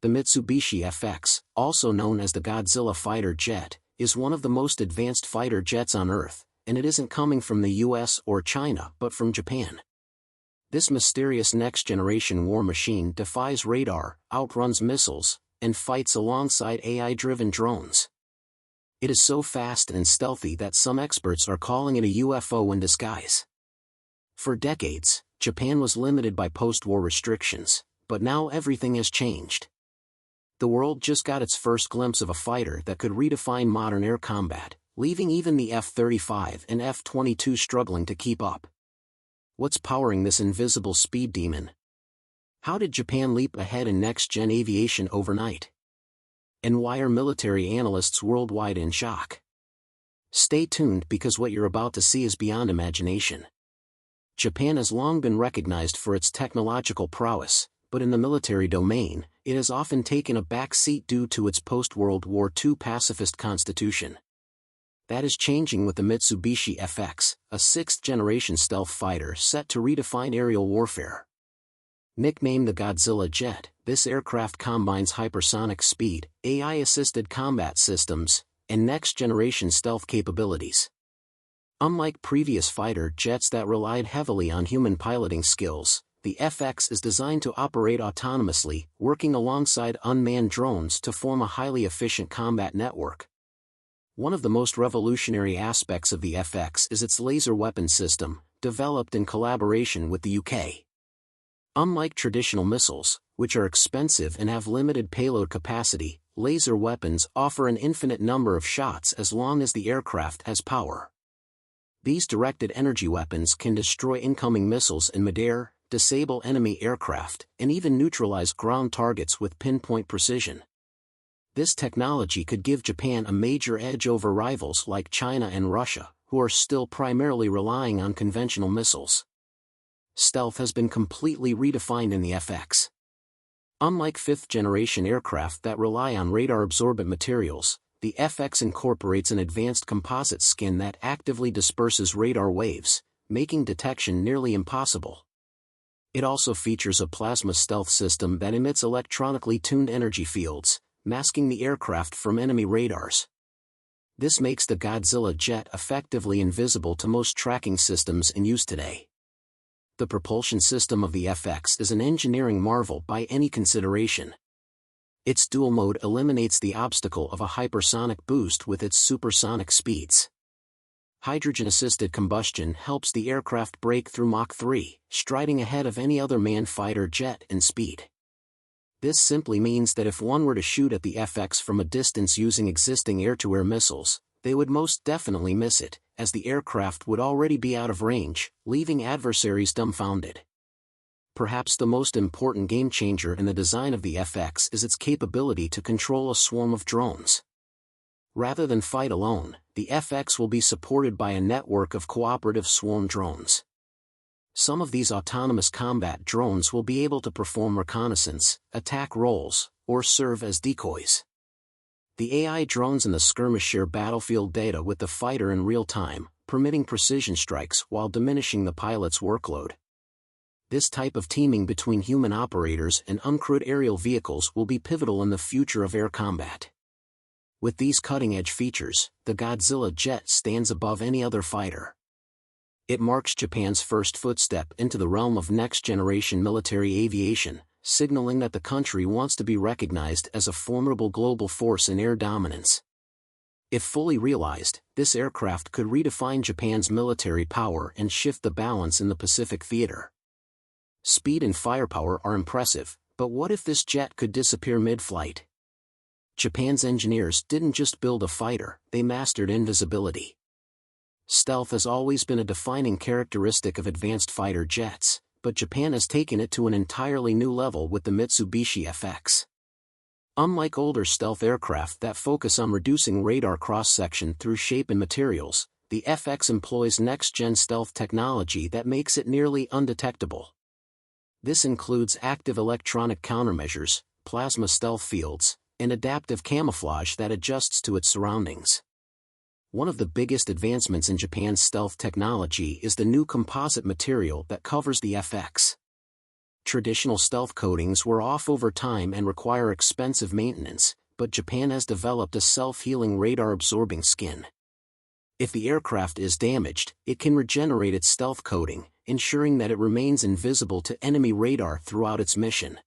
The Mitsubishi FX, also known as the Godzilla fighter jet, is one of the most advanced fighter jets on Earth, and it isn't coming from the US or China but from Japan. This mysterious next-generation war machine defies radar, outruns missiles, and fights alongside AI-driven drones. It is so fast and stealthy that some experts are calling it a UFO in disguise. For decades, Japan was limited by post-war restrictions, but now everything has changed. The world just got its first glimpse of a fighter that could redefine modern air combat, leaving even the F-35 and F-22 struggling to keep up. What's powering this invisible speed demon? How did Japan leap ahead in next-gen aviation overnight? And why are military analysts worldwide in shock? Stay tuned because what you're about to see is beyond imagination. Japan has long been recognized for its technological prowess, but in the military domain, it has often taken a back seat due to its post-World War II pacifist constitution. That is changing with the Mitsubishi FX, a sixth-generation stealth fighter set to redefine aerial warfare. Nicknamed the Godzilla jet, this aircraft combines hypersonic speed, AI-assisted combat systems, and next-generation stealth capabilities. Unlike previous fighter jets that relied heavily on human piloting skills, the FX is designed to operate autonomously, working alongside unmanned drones to form a highly efficient combat network. One of the most revolutionary aspects of the FX is its laser weapon system, developed in collaboration with the UK. Unlike traditional missiles, which are expensive and have limited payload capacity, laser weapons offer an infinite number of shots as long as the aircraft has power. These directed energy weapons can destroy incoming missiles in midair, disable enemy aircraft, and even neutralize ground targets with pinpoint precision. This technology could give Japan a major edge over rivals like China and Russia, who are still primarily relying on conventional missiles. Stealth has been completely redefined in the FX. Unlike fifth-generation aircraft that rely on radar-absorbent materials, the FX incorporates an advanced composite skin that actively disperses radar waves, making detection nearly impossible. It also features a plasma stealth system that emits electronically tuned energy fields, masking the aircraft from enemy radars. This makes the Godzilla jet effectively invisible to most tracking systems in use today. The propulsion system of the FX is an engineering marvel by any consideration. Its dual mode eliminates the obstacle of a hypersonic boost with its supersonic speeds. Hydrogen-assisted combustion helps the aircraft break through Mach 3, striding ahead of any other manned fighter jet in speed. This simply means that if one were to shoot at the FX from a distance using existing air-to-air missiles, they would most definitely miss it, as the aircraft would already be out of range, leaving adversaries dumbfounded. Perhaps the most important game-changer in the design of the FX is its capability to control a swarm of drones. Rather than fight alone, the FX will be supported by a network of cooperative swarm drones. Some of these autonomous combat drones will be able to perform reconnaissance, attack roles, or serve as decoys. The AI drones in the skirmish share battlefield data with the fighter in real time, permitting precision strikes while diminishing the pilot's workload. This type of teaming between human operators and uncrewed aerial vehicles will be pivotal in the future of air combat. With these cutting-edge features, the Godzilla jet stands above any other fighter. It marks Japan's first footstep into the realm of next-generation military aviation, signaling that the country wants to be recognized as a formidable global force in air dominance. If fully realized, this aircraft could redefine Japan's military power and shift the balance in the Pacific theater. Speed and firepower are impressive, but what if this jet could disappear mid-flight? Japan's engineers didn't just build a fighter, they mastered invisibility. Stealth has always been a defining characteristic of advanced fighter jets, but Japan has taken it to an entirely new level with the Mitsubishi FX. Unlike older stealth aircraft that focus on reducing radar cross-section through shape and materials, the FX employs next-gen stealth technology that makes it nearly undetectable. This includes active electronic countermeasures, plasma stealth fields, and adaptive camouflage that adjusts to its surroundings. One of the biggest advancements in Japan's stealth technology is the new composite material that covers the FX. Traditional stealth coatings wear off over time and require expensive maintenance, but Japan has developed a self-healing radar-absorbing skin. If the aircraft is damaged, it can regenerate its stealth coating, ensuring that it remains invisible to enemy radar throughout its mission.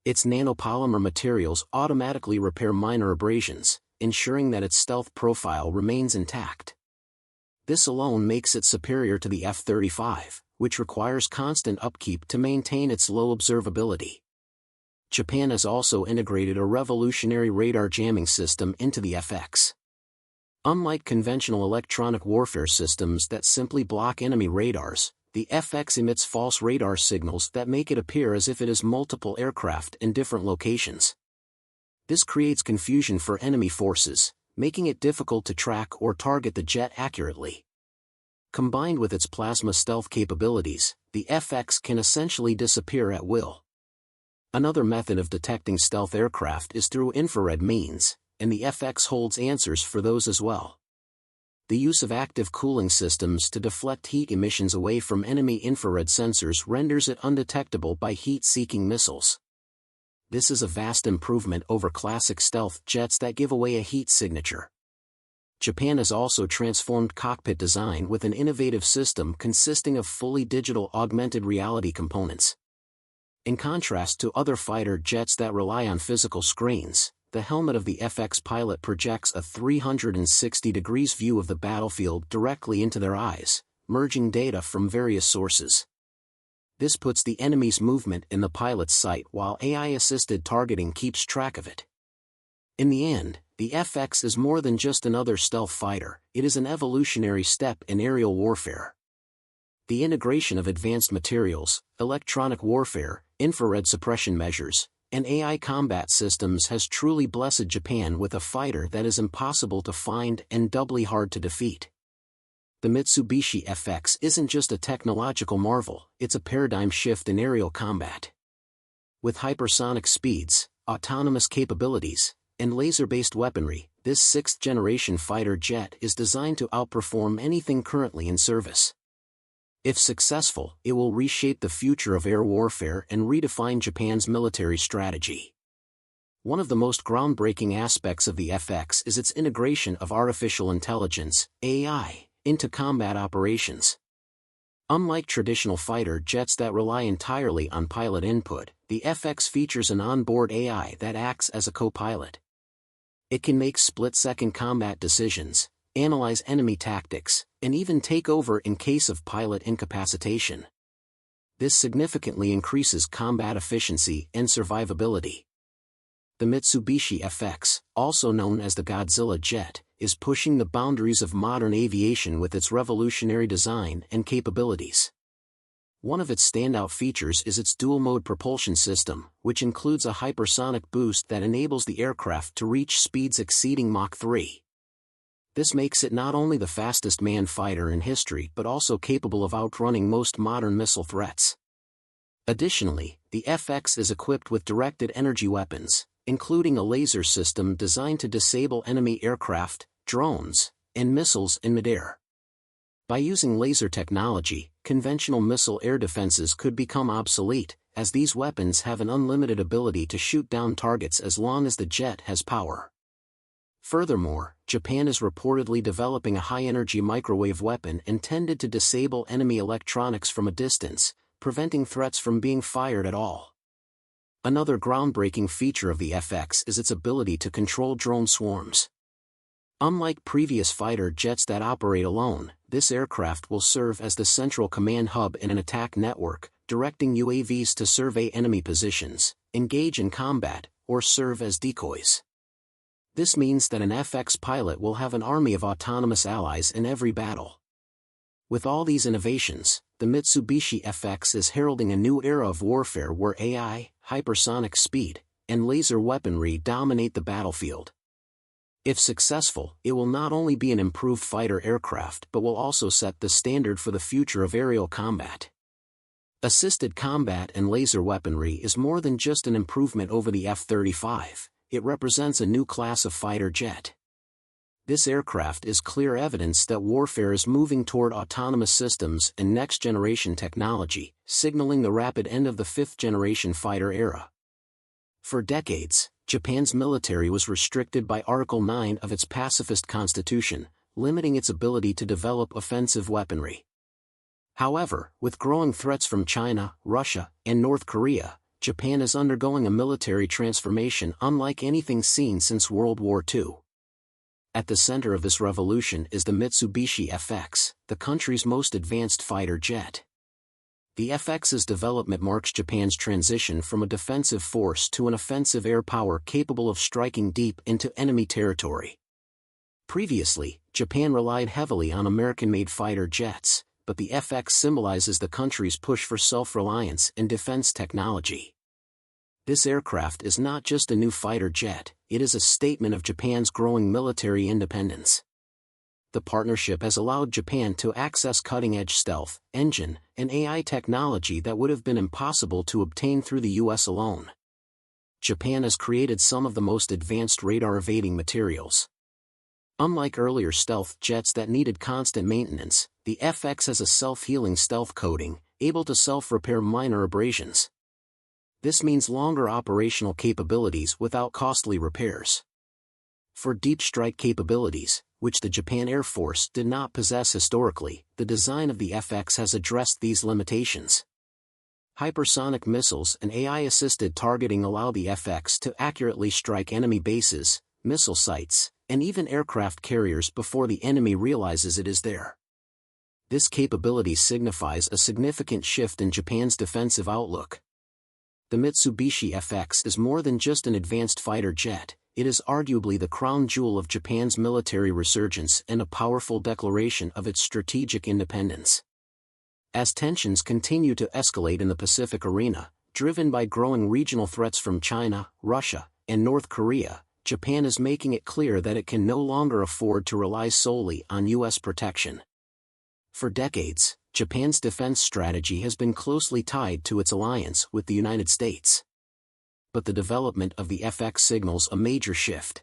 Its nanopolymer materials automatically repair minor abrasions, ensuring that its stealth profile remains intact. This alone makes it superior to the F-35, which requires constant upkeep to maintain its low observability. Japan has also integrated a revolutionary radar jamming system into the FX. Unlike conventional electronic warfare systems that simply block enemy radars, the FX emits false radar signals that make it appear as if it is multiple aircraft in different locations. This creates confusion for enemy forces, making it difficult to track or target the jet accurately. Combined with its plasma stealth capabilities, the FX can essentially disappear at will. Another method of detecting stealth aircraft is through infrared means, and the FX holds answers for those as well. The use of active cooling systems to deflect heat emissions away from enemy infrared sensors renders it undetectable by heat-seeking missiles. This is a vast improvement over classic stealth jets that give away a heat signature. Japan has also transformed cockpit design with an innovative system consisting of fully digital augmented reality components. In contrast to other fighter jets that rely on physical screens, the helmet of the FX pilot projects a 360 degrees view of the battlefield directly into their eyes, merging data from various sources. This puts the enemy's movement in the pilot's sight while AI-assisted targeting keeps track of it. In the end, the FX is more than just another stealth fighter, it is an evolutionary step in aerial warfare. The integration of advanced materials, electronic warfare, infrared suppression measures, and AI combat systems has truly blessed Japan with a fighter that is impossible to find and doubly hard to defeat. The Mitsubishi FX isn't just a technological marvel, it's a paradigm shift in aerial combat. With hypersonic speeds, autonomous capabilities, and laser-based weaponry, this sixth-generation fighter jet is designed to outperform anything currently in service. If successful, it will reshape the future of air warfare and redefine Japan's military strategy. One of the most groundbreaking aspects of the FX is its integration of artificial intelligence, AI, into combat operations. Unlike traditional fighter jets that rely entirely on pilot input, the FX features an onboard AI that acts as a co-pilot. It can make split-second combat decisions, analyze enemy tactics, and even take over in case of pilot incapacitation. This significantly increases combat efficiency and survivability. The Mitsubishi FX, also known as the Godzilla jet, is pushing the boundaries of modern aviation with its revolutionary design and capabilities. One of its standout features is its dual-mode propulsion system, which includes a hypersonic boost that enables the aircraft to reach speeds exceeding Mach 3. This makes it not only the fastest manned fighter in history but also capable of outrunning most modern missile threats. Additionally, the FX is equipped with directed energy weapons, including a laser system designed to disable enemy aircraft, drones, and missiles in midair. By using laser technology, conventional missile air defenses could become obsolete, as these weapons have an unlimited ability to shoot down targets as long as the jet has power. Furthermore, Japan is reportedly developing a high-energy microwave weapon intended to disable enemy electronics from a distance, preventing threats from being fired at all. Another groundbreaking feature of the FX is its ability to control drone swarms. Unlike previous fighter jets that operate alone, this aircraft will serve as the central command hub in an attack network, directing UAVs to survey enemy positions, engage in combat, or serve as decoys. This means that an FX pilot will have an army of autonomous allies in every battle. With all these innovations, the Mitsubishi FX is heralding a new era of warfare where AI, hypersonic speed, and laser weaponry dominate the battlefield. If successful, it will not only be an improved fighter aircraft but will also set the standard for the future of aerial combat. Assisted combat and laser weaponry is more than just an improvement over the F-35, it represents a new class of fighter jet. This aircraft is clear evidence that warfare is moving toward autonomous systems and next-generation technology, signaling the rapid end of the fifth-generation fighter era. For decades, Japan's military was restricted by Article 9 of its pacifist constitution, limiting its ability to develop offensive weaponry. However, with growing threats from China, Russia, and North Korea, Japan is undergoing a military transformation unlike anything seen since World War II. At the center of this revolution is the Mitsubishi FX, the country's most advanced fighter jet. The FX's development marks Japan's transition from a defensive force to an offensive air power capable of striking deep into enemy territory. Previously, Japan relied heavily on American-made fighter jets, but the FX symbolizes the country's push for self-reliance in defense technology. This aircraft is not just a new fighter jet, it is a statement of Japan's growing military independence. The partnership has allowed Japan to access cutting-edge stealth, engine, and AI technology that would have been impossible to obtain through the US alone. Japan has created some of the most advanced radar-evading materials. Unlike earlier stealth jets that needed constant maintenance, the FX has a self-healing stealth coating, able to self-repair minor abrasions. This means longer operational capabilities without costly repairs. For deep strike capabilities, which the Japan Air Force did not possess historically, the design of the FX has addressed these limitations. Hypersonic missiles and AI-assisted targeting allow the FX to accurately strike enemy bases, missile sites, and even aircraft carriers before the enemy realizes it is there. This capability signifies a significant shift in Japan's defensive outlook. The Mitsubishi FX is more than just an advanced fighter jet, it is arguably the crown jewel of Japan's military resurgence and a powerful declaration of its strategic independence. As tensions continue to escalate in the Pacific arena, driven by growing regional threats from China, Russia, and North Korea, Japan is making it clear that it can no longer afford to rely solely on US protection. For decades, Japan's defense strategy has been closely tied to its alliance with the United States. But the development of the FX signals a major shift.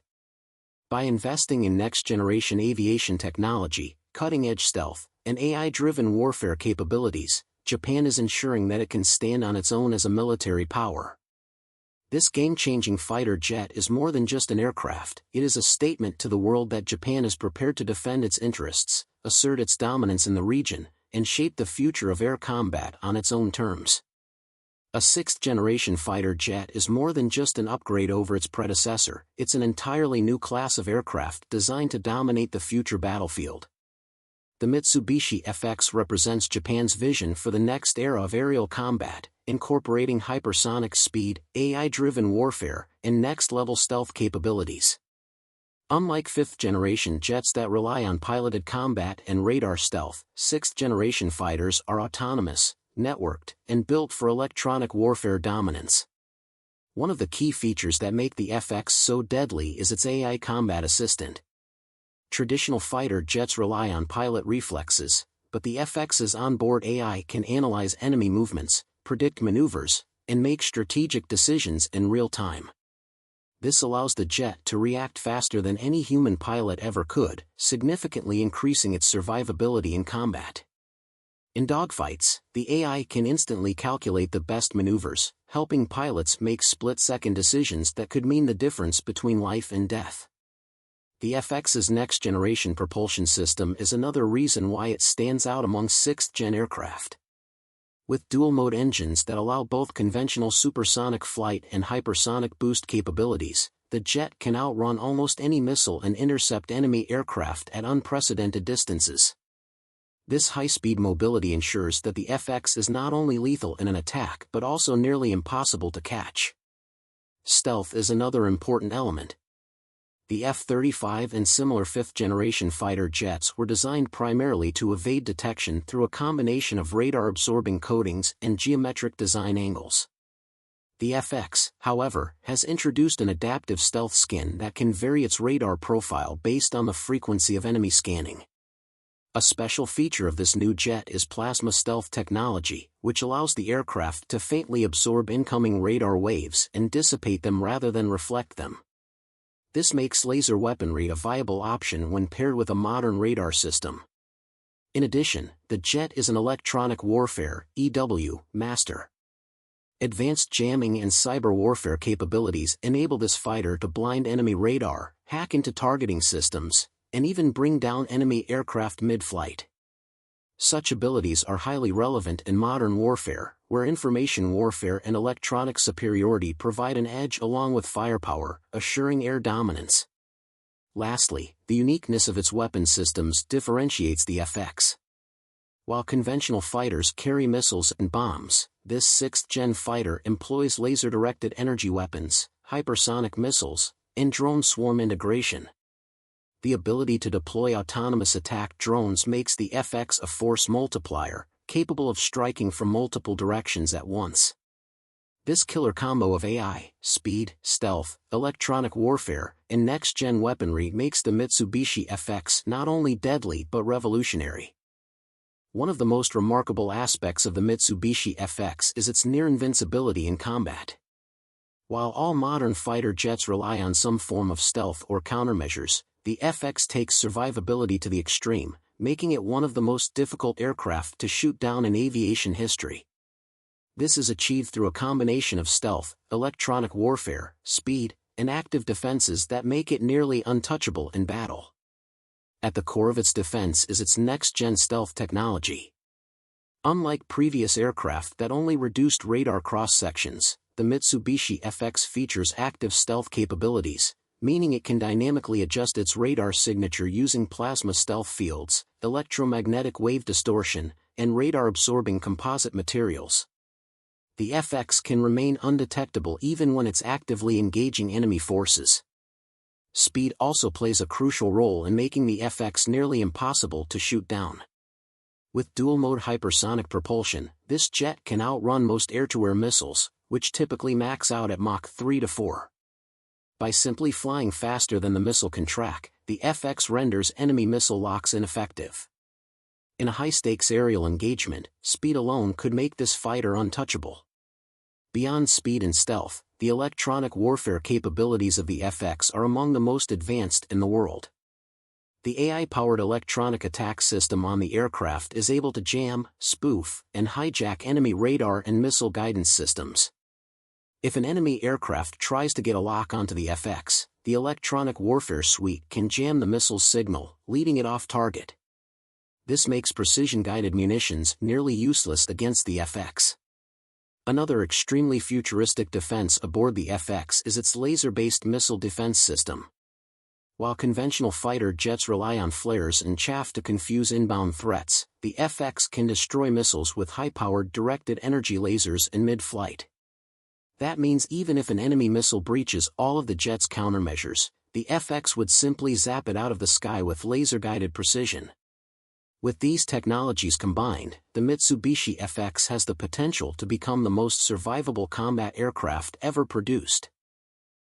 By investing in next-generation aviation technology, cutting-edge stealth, and AI-driven warfare capabilities, Japan is ensuring that it can stand on its own as a military power. This game-changing fighter jet is more than just an aircraft, it is a statement to the world that Japan is prepared to defend its interests, assert its dominance in the region, and shape the future of air combat on its own terms. A sixth-generation fighter jet is more than just an upgrade over its predecessor, it's an entirely new class of aircraft designed to dominate the future battlefield. The Mitsubishi FX represents Japan's vision for the next era of aerial combat, incorporating hypersonic speed, AI-driven warfare, and next-level stealth capabilities. Unlike fifth-generation jets that rely on piloted combat and radar stealth, sixth-generation fighters are autonomous, networked, and built for electronic warfare dominance. One of the key features that make the FX so deadly is its AI combat assistant. Traditional fighter jets rely on pilot reflexes, but the FX's onboard AI can analyze enemy movements, predict maneuvers, and make strategic decisions in real time. This allows the jet to react faster than any human pilot ever could, significantly increasing its survivability in combat. In dogfights, the AI can instantly calculate the best maneuvers, helping pilots make split-second decisions that could mean the difference between life and death. The FX's next-generation propulsion system is another reason why it stands out among sixth-gen aircraft. With dual-mode engines that allow both conventional supersonic flight and hypersonic boost capabilities, the jet can outrun almost any missile and intercept enemy aircraft at unprecedented distances. This high-speed mobility ensures that the FX is not only lethal in an attack but also nearly impossible to catch. Stealth is another important element. The F-35 and similar fifth-generation fighter jets were designed primarily to evade detection through a combination of radar-absorbing coatings and geometric design angles. The FX, however, has introduced an adaptive stealth skin that can vary its radar profile based on the frequency of enemy scanning. A special feature of this new jet is plasma stealth technology, which allows the aircraft to faintly absorb incoming radar waves and dissipate them rather than reflect them. This makes laser weaponry a viable option when paired with a modern radar system. In addition, the jet is an electronic warfare (EW) master. Advanced jamming and cyber warfare capabilities enable this fighter to blind enemy radar, hack into targeting systems, and even bring down enemy aircraft mid-flight. Such abilities are highly relevant in modern warfare, where information warfare and electronic superiority provide an edge along with firepower, assuring air dominance. Lastly, the uniqueness of its weapon systems differentiates the FX. While conventional fighters carry missiles and bombs, this 6th-gen fighter employs laser-directed energy weapons, hypersonic missiles, and drone swarm integration. The ability to deploy autonomous attack drones makes the FX a force multiplier, capable of striking from multiple directions at once. This killer combo of AI, speed, stealth, electronic warfare, and next-gen weaponry makes the Mitsubishi FX not only deadly but revolutionary. One of the most remarkable aspects of the Mitsubishi FX is its near-invincibility in combat. While all modern fighter jets rely on some form of stealth or countermeasures, the FX takes survivability to the extreme, making it one of the most difficult aircraft to shoot down in aviation history. This is achieved through a combination of stealth, electronic warfare, speed, and active defenses that make it nearly untouchable in battle. At the core of its defense is its next-gen stealth technology. Unlike previous aircraft that only reduced radar cross-sections, the Mitsubishi FX features active stealth capabilities, meaning it can dynamically adjust its radar signature using plasma stealth fields, electromagnetic wave distortion, and radar-absorbing composite materials. The FX can remain undetectable even when it's actively engaging enemy forces. Speed also plays a crucial role in making the FX nearly impossible to shoot down. With dual-mode hypersonic propulsion, this jet can outrun most air-to-air missiles, which typically max out at Mach 3 to 4. By simply flying faster than the missile can track, the FX renders enemy missile locks ineffective. In a high-stakes aerial engagement, speed alone could make this fighter untouchable. Beyond speed and stealth, the electronic warfare capabilities of the FX are among the most advanced in the world. The AI-powered electronic attack system on the aircraft is able to jam, spoof, and hijack enemy radar and missile guidance systems. If an enemy aircraft tries to get a lock onto the FX, the electronic warfare suite can jam the missile's signal, leading it off target. This makes precision-guided munitions nearly useless against the FX. Another extremely futuristic defense aboard the FX is its laser-based missile defense system. While conventional fighter jets rely on flares and chaff to confuse inbound threats, the FX can destroy missiles with high-powered directed energy lasers in mid-flight. That means even if an enemy missile breaches all of the jet's countermeasures, the FX would simply zap it out of the sky with laser-guided precision. With these technologies combined, the Mitsubishi FX has the potential to become the most survivable combat aircraft ever produced.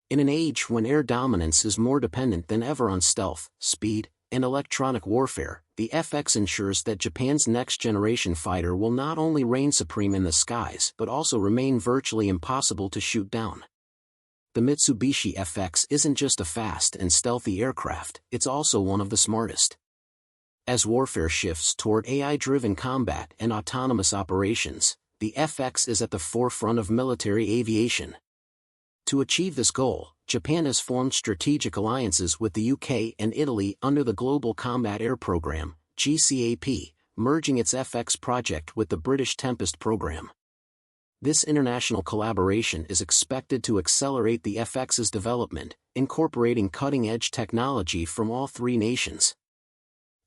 In an age when air dominance is more dependent than ever on stealth, speed, and electronic warfare, the FX ensures that Japan's next-generation fighter will not only reign supreme in the skies but also remain virtually impossible to shoot down. The Mitsubishi FX isn't just a fast and stealthy aircraft, it's also one of the smartest. As warfare shifts toward AI-driven combat and autonomous operations, the FX is at the forefront of military aviation. To achieve this goal, Japan has formed strategic alliances with the UK and Italy under the Global Combat Air Programme, GCAP, merging its FX project with the British Tempest program. This international collaboration is expected to accelerate the FX's development, incorporating cutting-edge technology from all three nations.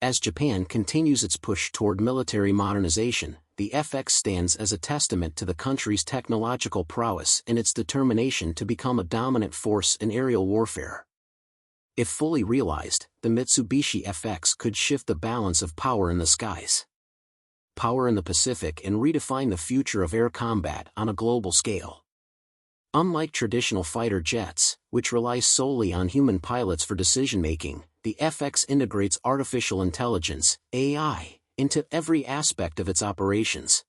As Japan continues its push toward military modernization, the FX stands as a testament to the country's technological prowess and its determination to become a dominant force in aerial warfare. If fully realized, the Mitsubishi FX could shift the balance of power in the skies. Power in the Pacific and redefine the future of air combat on a global scale. Unlike traditional fighter jets, which rely solely on human pilots for decision-making, the FX integrates artificial intelligence, AI, into every aspect of its operations.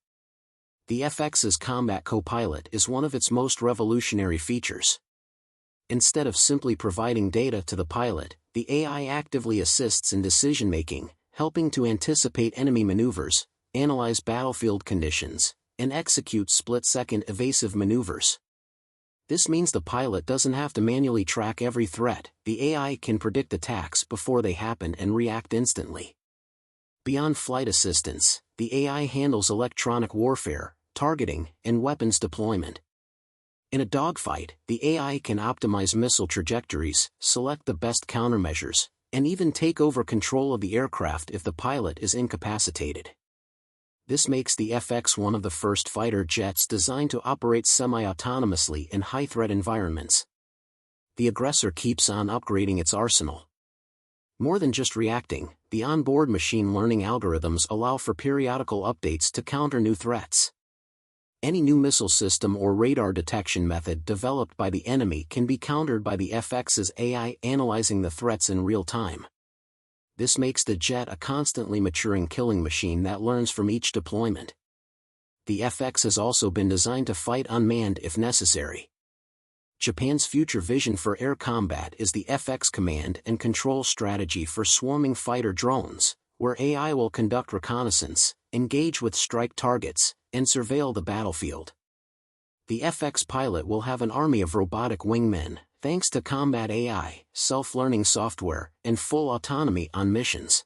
The FX's combat co-pilot is one of its most revolutionary features. Instead of simply providing data to the pilot, the AI actively assists in decision-making, helping to anticipate enemy maneuvers, analyze battlefield conditions, and execute split-second evasive maneuvers. This means the pilot doesn't have to manually track every threat. The AI can predict attacks before they happen and react instantly. Beyond flight assistance, the AI handles electronic warfare, targeting, and weapons deployment. In a dogfight, the AI can optimize missile trajectories, select the best countermeasures, and even take over control of the aircraft if the pilot is incapacitated. This makes the FX one of the first fighter jets designed to operate semi-autonomously in high-threat environments. The aggressor keeps on upgrading its arsenal. More than just reacting, the onboard machine learning algorithms allow for periodical updates to counter new threats. Any new missile system or radar detection method developed by the enemy can be countered by the FX's AI analyzing the threats in real time. This makes the jet a constantly maturing killing machine that learns from each deployment. The FX has also been designed to fight unmanned if necessary. Japan's future vision for air combat is the FX command and control strategy for swarming fighter drones, where AI will conduct reconnaissance, engage with strike targets, and surveil the battlefield. The FX pilot will have an army of robotic wingmen, thanks to combat AI, self-learning software, and full autonomy on missions.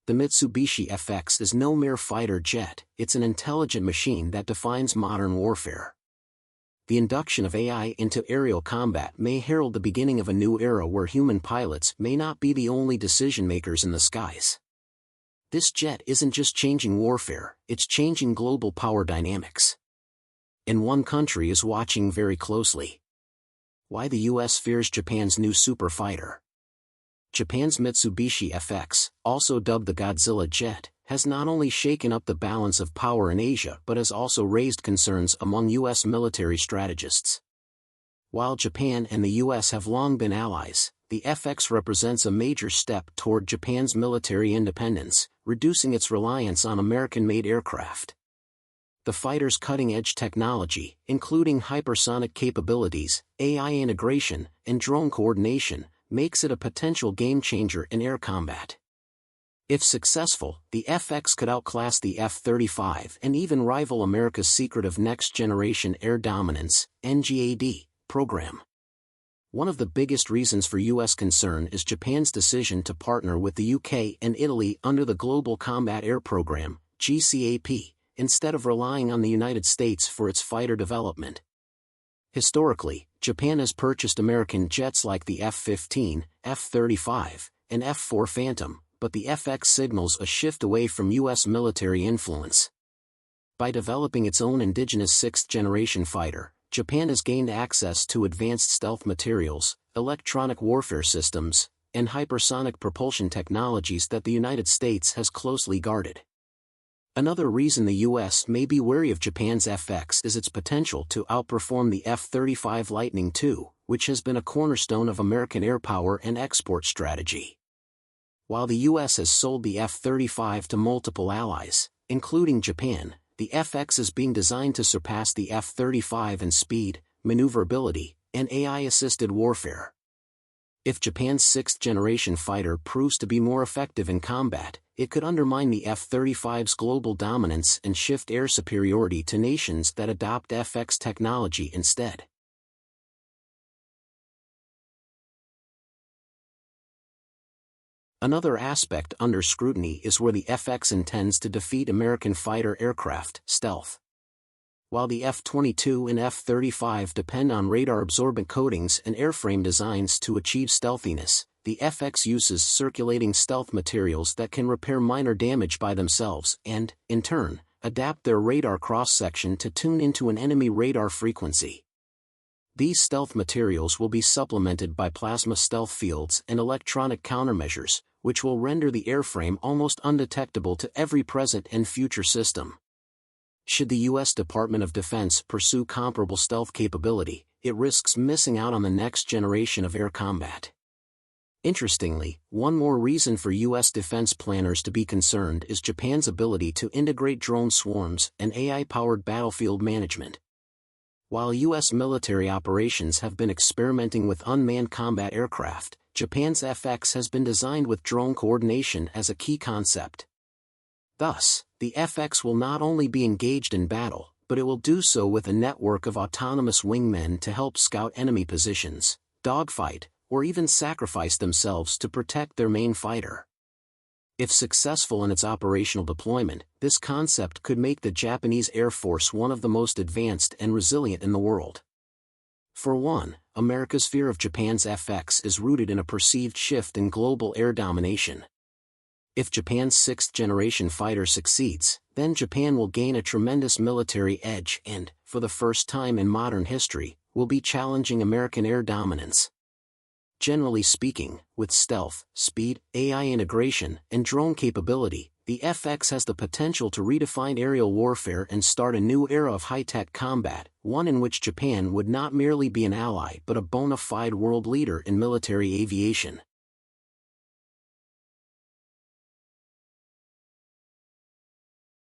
The Mitsubishi FX is no mere fighter jet, it's an intelligent machine that defines modern warfare. The induction of AI into aerial combat may herald the beginning of a new era where human pilots may not be the only decision-makers in the skies. This jet isn't just changing warfare, it's changing global power dynamics. And one country is watching very closely. Why the US fears Japan's new super fighter. Japan's Mitsubishi FX, also dubbed the Godzilla jet, has not only shaken up the balance of power in Asia but has also raised concerns among US military strategists. While Japan and the US have long been allies, the FX represents a major step toward Japan's military independence, reducing its reliance on American-made aircraft. The fighter's cutting-edge technology, including hypersonic capabilities, AI integration, and drone coordination, makes it a potential game-changer in air combat. If successful, the FX could outclass the F-35 and even rival America's secretive Next-Generation Air Dominance (NGAD) program. One of the biggest reasons for U.S. concern is Japan's decision to partner with the UK and Italy under the Global Combat Air Program, GCAP, instead of relying on the United States for its fighter development. Historically, Japan has purchased American jets like the F-15, F-35, and F-4 Phantom, but the FX signals a shift away from U.S. military influence. By developing its own indigenous sixth-generation fighter, Japan has gained access to advanced stealth materials, electronic warfare systems, and hypersonic propulsion technologies that the United States has closely guarded. Another reason the U.S. may be wary of Japan's FX is its potential to outperform the F-35 Lightning II, which has been a cornerstone of American air power and export strategy. While the U.S. has sold the F-35 to multiple allies, including Japan, the FX is being designed to surpass the F-35 in speed, maneuverability, and AI-assisted warfare. If Japan's sixth-generation fighter proves to be more effective in combat, it could undermine the F-35's global dominance and shift air superiority to nations that adopt FX technology instead. Another aspect under scrutiny is where the FX intends to defeat American fighter aircraft, stealth. While the F-22 and F-35 depend on radar-absorbent coatings and airframe designs to achieve stealthiness, the FX uses circulating stealth materials that can repair minor damage by themselves and, in turn, adapt their radar cross-section to tune into an enemy radar frequency. These stealth materials will be supplemented by plasma stealth fields and electronic countermeasures, which will render the airframe almost undetectable to every present and future system. Should the U.S. Department of Defense pursue comparable stealth capability, it risks missing out on the next generation of air combat. Interestingly, one more reason for U.S. defense planners to be concerned is Japan's ability to integrate drone swarms and AI-powered battlefield management. While U.S. military operations have been experimenting with unmanned combat aircraft, Japan's FX has been designed with drone coordination as a key concept. Thus, the FX will not only be engaged in battle, but it will do so with a network of autonomous wingmen to help scout enemy positions, dogfight, or even sacrifice themselves to protect their main fighter. If successful in its operational deployment, this concept could make the Japanese Air Force one of the most advanced and resilient in the world. For one, America's fear of Japan's FX is rooted in a perceived shift in global air domination. If Japan's sixth-generation fighter succeeds, then Japan will gain a tremendous military edge and, for the first time in modern history, will be challenging American air dominance. Generally speaking, with stealth, speed, AI integration, and drone capability, the FX has the potential to redefine aerial warfare and start a new era of high-tech combat, one in which Japan would not merely be an ally but a bona fide world leader in military aviation.